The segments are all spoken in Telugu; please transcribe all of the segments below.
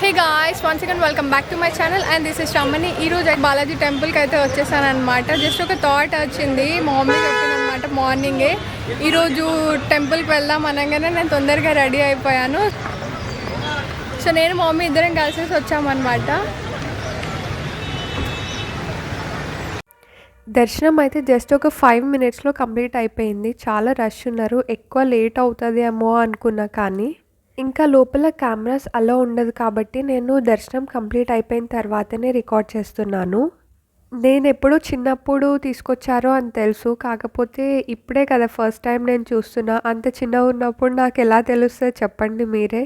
Hey guys, once again welcome back to my channel and this is Ramani. ఈరోజు బాలాజీ టెంపుల్కి అయితే వచ్చేసాను అనమాట. జస్ట్ ఒక థాట్ వచ్చింది, మా మమ్మీ చెప్పింది అనమాట మార్నింగే. ఈరోజు టెంపుల్కి వెళ్దాం అనగానే నేను తొందరగా రెడీ అయిపోయాను. సో నేను మా మమ్మీ ఇద్దరం కలిసేసి వచ్చామన్నమాట. దర్శనం అయితే జస్ట్ ఒక 5 minutesలో కంప్లీట్ అయిపోయింది. చాలా రష్ ఉన్నారు, ఎక్కువ లేట్ అవుతుందేమో అనుకున్నా, కానీ ఇంకా లోపల కెమెరాస్ అలా ఉండదు కాబట్టి నేను దర్శనం కంప్లీట్ అయిపోయిన తర్వాతనే రికార్డ్ చేస్తున్నాను. నేను ఎప్పుడు చిన్నప్పుడు తీసుకొచ్చారో అని తెలుసు, కాకపోతే ఇప్పుడే కదా ఫస్ట్ టైం నేను చూస్తున్నా. అంత చిన్నగా ఉన్నప్పుడు నాకు ఎలా తెలుస్తుంది చెప్పండి మీరే.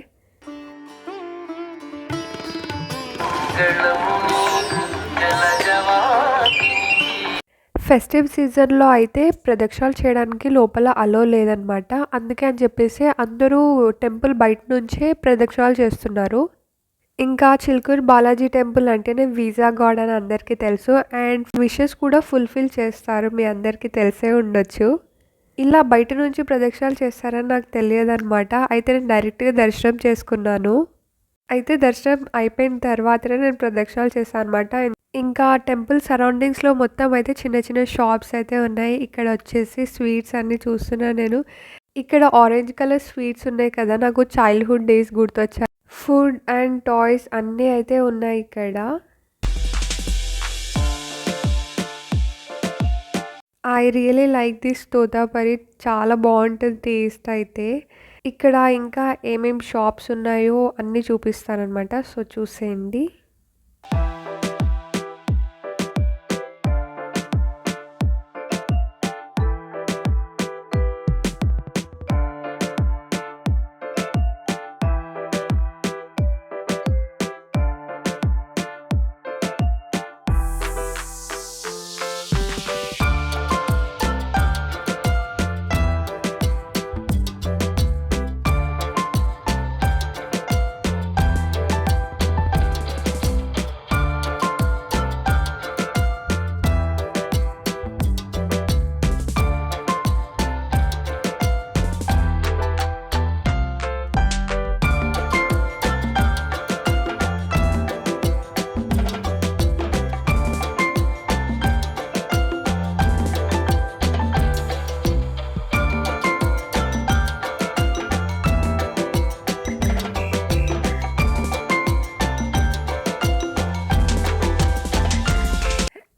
ఫెస్టివ్ సీజన్లో అయితే ప్రదక్షిణాలు చేయడానికి లోపల అలో లేదనమాట. అందుకే అని చెప్పేసి అందరూ టెంపుల్ బయట నుంచే ప్రదక్షిణాలు చేస్తున్నారు. ఇంకా చిలుకూరు బాలాజీ టెంపుల్ అంటేనే వీసా గాడ్ అని అందరికీ తెలుసు, అండ్ విషెస్ కూడా ఫుల్ఫిల్ చేస్తారు, మీ అందరికీ తెలిసే ఉండొచ్చు. ఇలా బయట నుంచి ప్రదక్షిణాలు చేస్తారని నాకు తెలియదన్నమాట. అయితే నేను డైరెక్ట్గా దర్శనం చేసుకున్నాను. అయితే దర్శనం అయిపోయిన తర్వాతనే నేను ప్రదక్షిణాలు చేశాను అనమాట. ఇంకా టెంపుల్ సరౌండింగ్స్లో మొత్తం అయితే చిన్న చిన్న షాప్స్ అయితే ఉన్నాయి. ఇక్కడ వచ్చేసి స్వీట్స్ అన్నీ చూస్తున్నాను నేను. ఇక్కడ ఆరెంజ్ కలర్ స్వీట్స్ ఉన్నాయి కదా, నాకు చైల్డ్హుడ్ డేస్ గుర్తొచ్చాయి. ఫుడ్ అండ్ టాయ్స్ అన్నీ అయితే ఉన్నాయి ఇక్కడ. I really like this Totapuri, చాలా బాగుంటుంది టేస్ట్ అయితే. ఇక్కడ ఇంకా ఏమేమి షాప్స్ ఉన్నాయో అన్నీ చూపిస్తానమాట, సో చూసేయండి.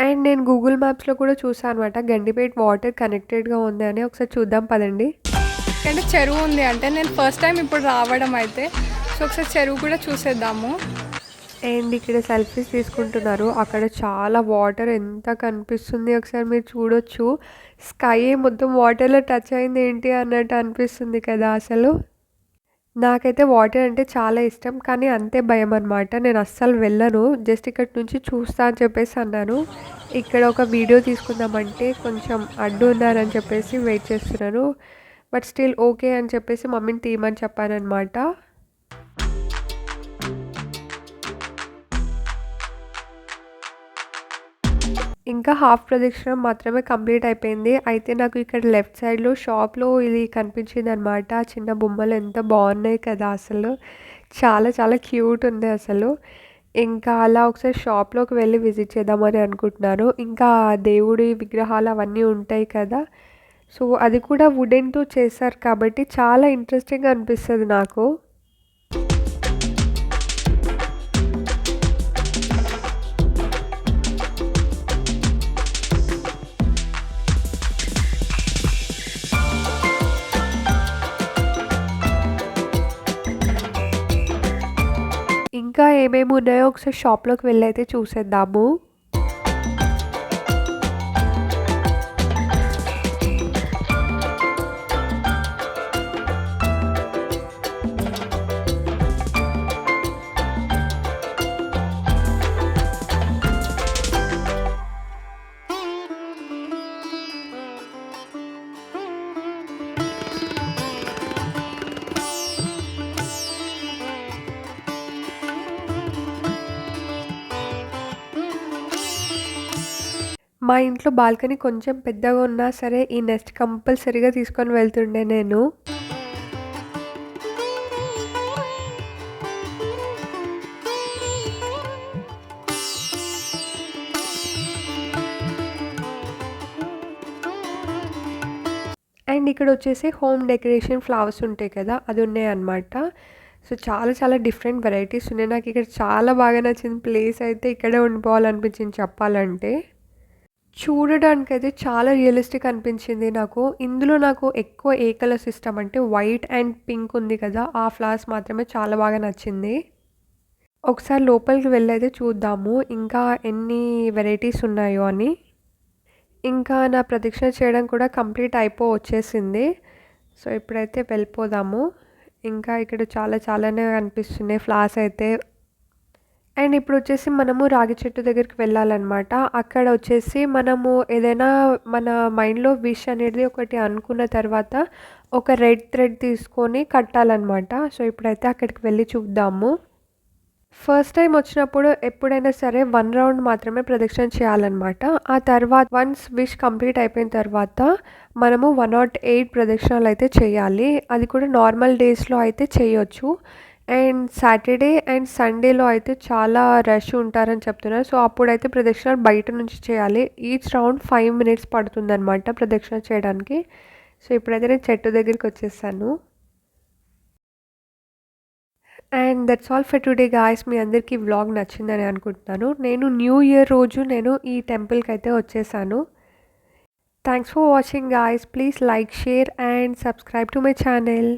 అండ్ నేను గూగుల్ మ్యాప్స్లో కూడా చూసాను అనమాట, గండిపేట్ వాటర్ కనెక్టెడ్గా ఉంది అని. ఒకసారి చూద్దాం పదండి. అంటే చెరువు ఉంది అంటే నేను ఫస్ట్ టైం ఇప్పుడు రావడం అయితే, సో ఒకసారి చెరువు కూడా చూసేద్దాము. అండ్ ఇక్కడ సెల్ఫీస్ తీసుకుంటున్నారు. అక్కడ చాలా వాటర్ ఎంత కనిపిస్తుంది, ఒకసారి మీరు చూడొచ్చు. స్కై మొత్తం వాటర్లో టచ్ అయింది ఏంటి అన్నట్టు అనిపిస్తుంది కదా. అసలు నాకైతే వాటర్ అంటే చాలా ఇష్టం, కానీ అంతే భయం అనమాట. నేను అస్సలు వెళ్ళను, జస్ట్ ఇక్కడ నుంచి చూస్తా అని చెప్పేసి అన్నాను. ఇక్కడ ఒక వీడియో తీసుకుందామంటే కొంచెం అడ్డు ఉన్నారని చెప్పేసి వెయిట్ చేస్తున్నాను. బట్ స్టిల్ ఓకే అని చెప్పేసి మమ్మీని తీయమని చెప్పానమాట. ఇంకా హాఫ్ ప్రదక్షిణం మాత్రమే కంప్లీట్ అయిపోయింది. అయితే నాకు ఇక్కడ లెఫ్ట్ సైడ్లో షాప్లో ఇది కనిపించింది అనమాట. చిన్న బొమ్మలు ఎంత బాగున్నాయి కదా, అసలు చాలా చాలా క్యూట్ ఉంది అసలు. ఇంకా అలా ఒకసారి షాప్లోకి వెళ్ళి విజిట్ చేద్దామని అనుకుంటున్నాను. ఇంకా దేవుడి విగ్రహాలు అవన్నీ ఉంటాయి కదా, సో అది కూడా వుడెన్తో చేశారు కాబట్టి చాలా ఇంట్రెస్టింగ్ అనిపిస్తుంది నాకు. ఇంకా ఏమేమి ఉన్నాయో ఒకసారి షాప్లోకి వెళ్ళి అయితే చూసేద్దాము. మా ఇంట్లో బాల్కనీ కొంచెం పెద్దగా ఉన్నా సరే ఈ నెస్ట్ కంపల్సరీగా తీసుకొని వెళ్తుండే నేను. అండ్ ఇక్కడ వచ్చేసి హోమ్ డెకరేషన్ ఫ్లవర్స్ ఉంటాయి కదా, అది ఉన్నాయన్నమాట. సో చాలా చాలా డిఫరెంట్ వెరైటీస్ ఉన్నాయి. నాకు ఇక్కడ చాలా బాగా నచ్చింది. ప్లేస్ అయితే ఇక్కడే ఉండిపోవాలనిపించింది చెప్పాలంటే. చూడడానికైతే చాలా రియలిస్టిక్ అనిపించింది నాకు. ఇందులో నాకు ఎక్కువ ఏ కలర్స్ ఇష్టం అంటే వైట్ అండ్ పింక్ ఉంది కదా, ఆ ఫ్లవర్స్ మాత్రమే చాలా బాగా నచ్చింది. ఒకసారి లోపలికి వెళ్ళైతే చూద్దాము ఇంకా ఎన్ని వెరైటీస్ ఉన్నాయో అని. ఇంకా నా ప్రదక్షిణ చేయడం కూడా కంప్లీట్ వచ్చేసింది. సో ఇప్పుడైతే వెళ్ళిపోదాము. ఇంకా ఇక్కడ చాలా చాలానే కనిపిస్తున్నాయి ఫ్లవర్స్ అయితే. అండ్ ఇప్పుడు వచ్చేసి మనము రాగి చెట్టు దగ్గరికి వెళ్ళాలన్నమాట. అక్కడ వచ్చేసి మనము ఏదైనా మన మైండ్లో విష్ అనేది ఒకటి అనుకున్న తర్వాత ఒక రెడ్ థ్రెడ్ తీసుకొని కట్టాలన్నమాట. సో ఇప్పుడైతే అక్కడికి వెళ్ళి చూద్దాము. ఫస్ట్ టైం వచ్చినప్పుడు ఎప్పుడైనా సరే 1 రౌండ్ మాత్రమే ప్రదక్షిణ చేయాలన్నమాట. ఆ తర్వాత వన్స్ విష్ కంప్లీట్ అయిపోయిన తర్వాత మనము 108 ప్రదక్షిణాలు అయితే చేయాలి. అది కూడా నార్మల్ డేస్లో అయితే చేయొచ్చు. అండ్ సాటర్డే అండ్ సండేలో అయితే చాలా రష్ ఉంటారని చెప్తున్నారు. సో అప్పుడైతే ప్రదక్షిణాలు బయట నుంచి చేయాలి. ఈచ్ రౌండ్ 5 మినిట్స్ పడుతుందన్నమాట ప్రదక్షిణ చేయడానికి. సో ఇప్పుడైతే నేను చెట్టు దగ్గరికి వచ్చేసాను. And that's all for today guys. మీ అందరికీ వ్లాగ్ నచ్చిందని అనుకుంటున్నాను. నేను న్యూ ఇయర్ రోజు నేను ఈ టెంపుల్కి అయితే వచ్చేసాను. Thanks for watching guys. Please like, share and subscribe to my channel.